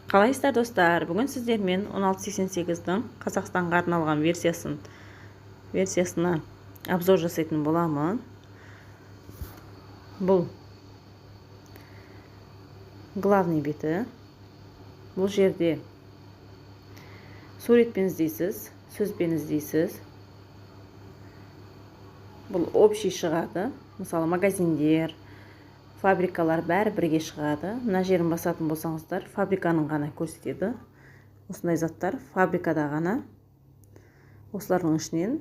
Қалайсыздар достар? Бүгін сіздермен 1688-дің Қазақстанға арналған версиясына обзор жасайтын боламын. Бұл главный беті. Бұл жерде суретпен іздейсіз, сөзбен іздейсіз. Бұл общий шығады. Мысалы, магазиндер, фабрикалар бәрі бірге шығады. Мына жерін басатын болсаңыздар, фабриканың ғана көрсетеді. Осындай заттар фабрикада ғана. Осылардың ішінен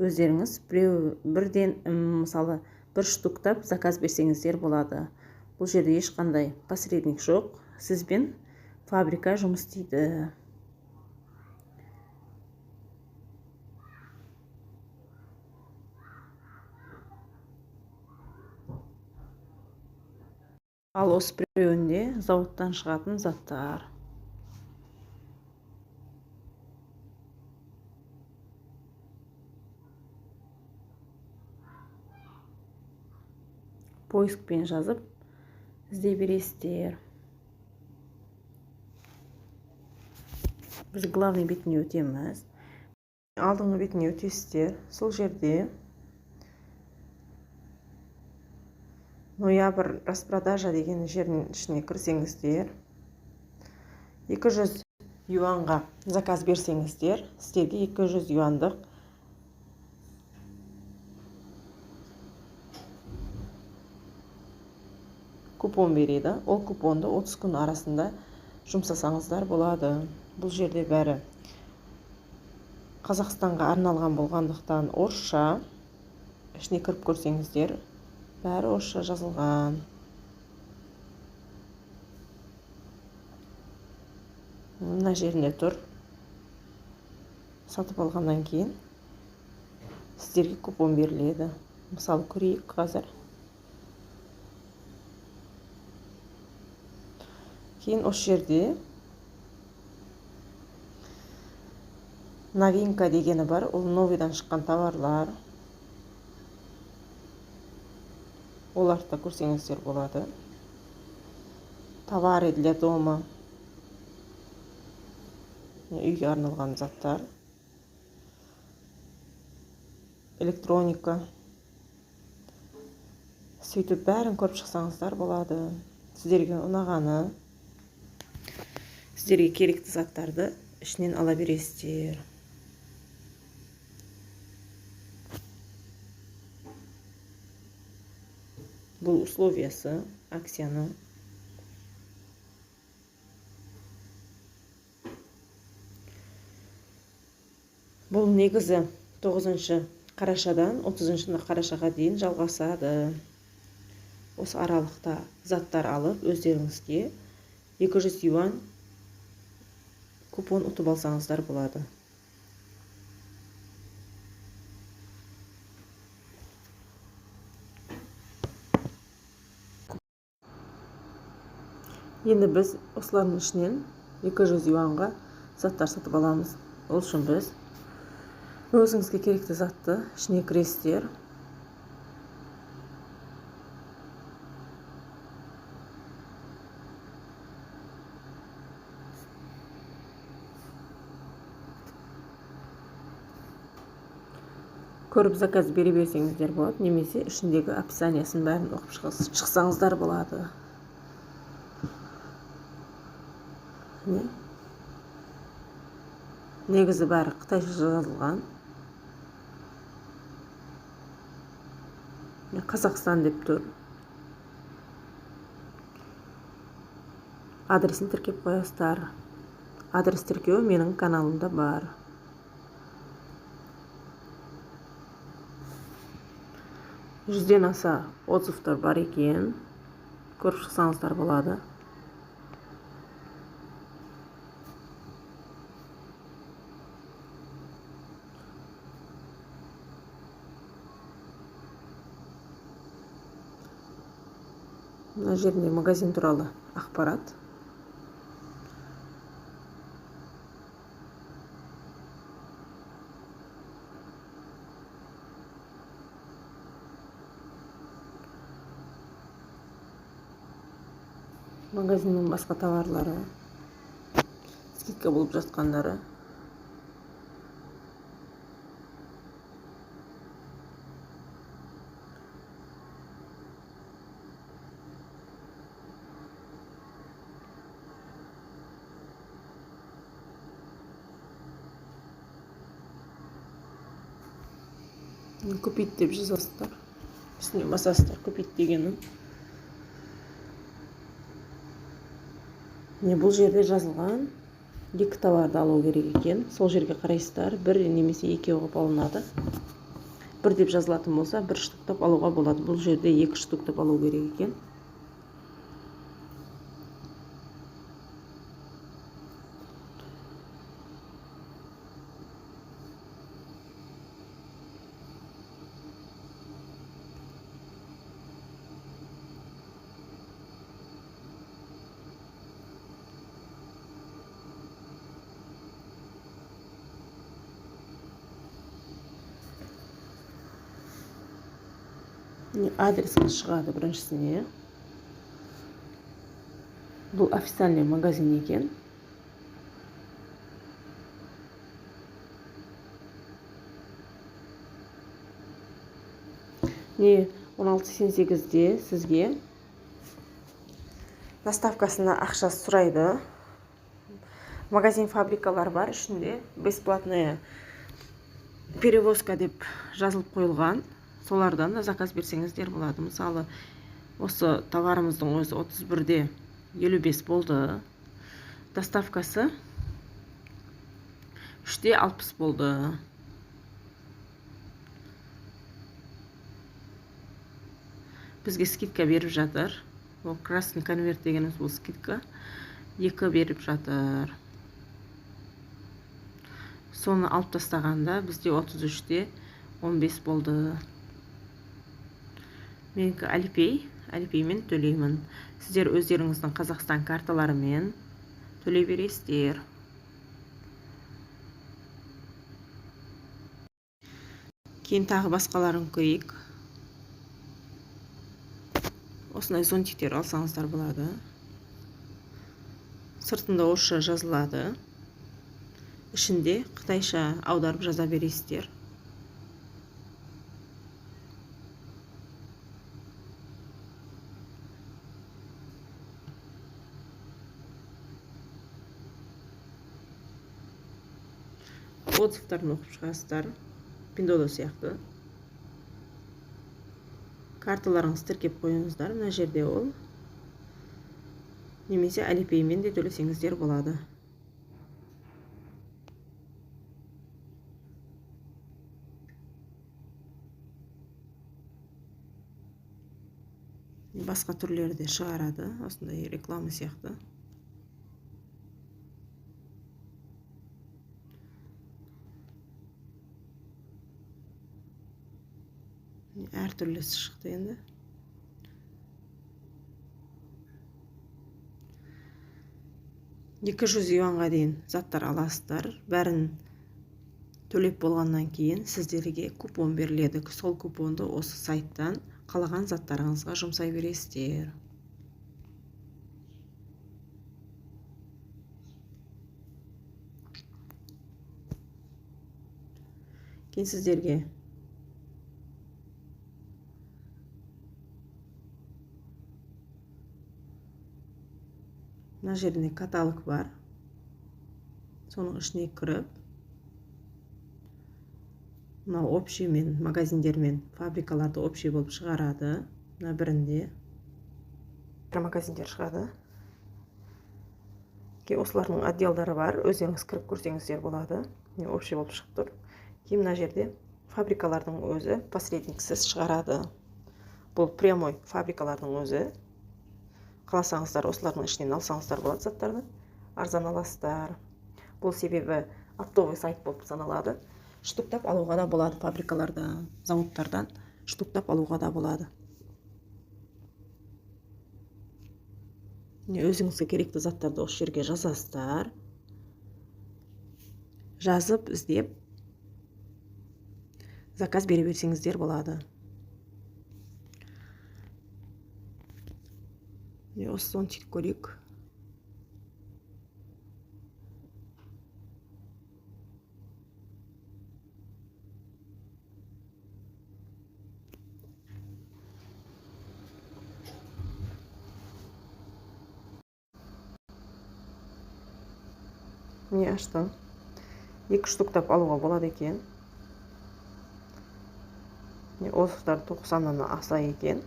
өздеріңіз бірден, мысалы, бір штуктап заказ берсеңіздер болады. Бұл жерде ешқандай посредник жоқ. Сізбен фабрика жұмыс істейді. Ал осы біреуінде зауыттан шығатын заттар. Поискпен жазып іздей бересіздер. Біз главный бетіне өтеміз. Алдыңғы бетіне өтесіздер. Сол жерде ноябрь распродажа деген жердің ішіне кірсеңіздер, 200 юанға заказ берсеңіздер, сіздерге 200 юандық купон береді. Ол купонды 30 күн арасында жұмсасаңыздар болады. Бұл жерде бәрі Қазақстанға арналған болғандықтан орысша. Ішіне кіріп көрсеңіздер, бәрі орысша жазылған. Мына жерінде тұр. Сатып алғаннан кейін сіздерге купон беріледі. Мысалы, көрейік қазір. Кейін осы жерде новинка дегені бар. Ол новыйдан шыққан товарлар. Оларды көрсеңіздер болады. Товары для дома. Үйге арналған заттар. Электроника. Сөйтіп бәрін көріп шықсаңыздар болады. Сіздерге ұнағаны, сіздерге керекті заттарды ішінен ала бересіздер. Бұл условиясы, акцияны. Бұл негізі 9 қарашадан 30 қарашаға дейін жалғасады. Осы аралықта заттар алып, өздеріңізге 200 юан купон ұтып алсаңыздар болады. Енді біз осылардың ішінен 200 юанға заттар сатып аламыз. Ол үшін біз өзіңізге керекті затты ішіне кіресіздер. Көріп заказ бере берсеңіздер болады, немесе ішіндегі описаниясын бәрін оқып шықсаңыздар болады. Негізі бәрі қытайша жазылған. Қазақстан деп тұр. Адресін тіркеп қоясыздар. Адрес тіркеу менің каналымда бар. Жүзден аса отзывтар бар екен. Көріп шықсаңыздар болады. Мына жерінде магазин туралы ақпарат. магазиннің басқа товарлары. скидка болып жатқандары. Купить деп жазасыздар. Үстіне басасыздар купить дегенін. Бұл жерде жазылған екі товарды алу керек екен. Сол жерге қарайсыздар. Бір немесе екеу қылып алынады. Бір деп жазылатын болса, бір штуктап алуға болады. Бұл жерде екі штуктап алу керек екен. Адресіңіз шығады біріншісіне. Бұл официальный магазин екен. Не 16.88-де сізге доставкасына ақша сұрайды. Магазин фабрикалар бар ішінде. Бесплатная перевозка деп жазылып қойылған. Солардан да заказ берсеңіздер болады. Мысалы, осы товарымыздың өзі 31-де 55 болды. Доставкасы 3-де 60 болды. Бізге скидка беріп жатыр. Ол красный конверт дегеніміз бұл скидка. 2 беріп жатыр. Соны алып тастағанда бізде 33-де 15 болды. Менікі Алипеймен төлеймін. Сіздер өздеріңіздің Қазақстан карталарымен төлей бересіздер. Кейін тағы басқаларын көрейік. Осындай зонтиктер алсаңыздар болады. Сыртында орысша жазылады. Ішінде қытайша аударып жаза бересіздер. Отзывтарын оқып шығасыздар. Пиндодо сияқты. Карталарыңызды тіркеп қойыңыздар. Мына жерде ол. Немесе Алипеймен де төлесеңіздер болады. Басқа түрлерде шығарады. Осындай реклама сияқты. Әр түрлісі шықты енді. $200 дейін заттар аласыздар. Бәрін төлеп болғаннан кейін сіздерге купон беріледі. Сол купонды осы сайттан қалаған заттарыңызға жұмсай бересіздер. Кейін сіздерге мына жерінде каталог бар. Соның ішіне кіріп, мына общий мен магазиндер мен фабрикаларды общий болып шығарады. Мына бірінде магазиндер шығады. Осылардың отделдары бар. Өздеріңіз кіріп көрсеңіздер болады. Общий болып шығып тұр. Кейін мына жерде фабрикалардың өзі посредниксіз шығарады. Бұл прямой фабрикалардың өзі. Қаласаңыздар, осылардың ішінен алсаңыздар болады заттарды. Арзан аласыздар. Бұл себебі оптовый сайт болып саналады. Штуктап алуға да болады фабрикалардан, заводтардан штуктап алуға да болады. Өзіңізге керекті заттарды осы жерге жазасыздар. Жазып, іздеп, заказ бере берсеңіздер болады. Осы зонтик көрейік. міне аштым. 2 штуктап алуға болады екен. Осылар 90-нан аса екен.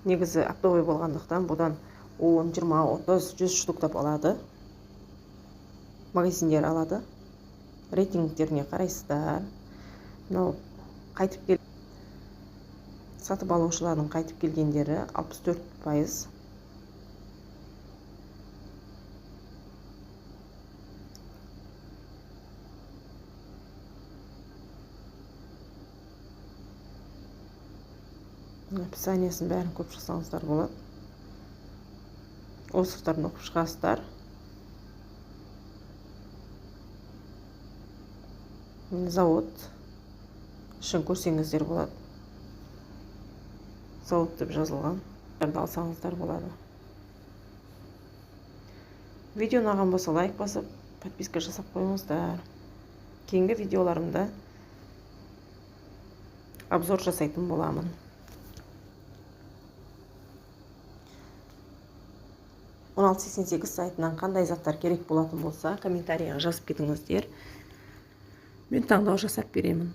Негізі оптовый болғандықтан бұдан 10, 20, 30, 100 штуктап алады. Магазиндер алады. Рейтингтеріне қарайсыздар. Мынау қайтып сатып алушылардың қайтып келгендері 64%. Описаниясын бәрін көп шықсаңыздар болады. Осылардың оқып шығасыздар. Завод ішін көрсеңіздер болады. Завод деп жазылған. Алсаңыздар болады. Видео ұнаған болса лайк басып, подписка жасап қойыңыздар. Кейінгі видеоларымда обзор жасайтын боламын. 1688 сайтынан қандай заттар керек болатын болса, комментарийға жазып кетіңіздер. Мен таңдау жасап беремін.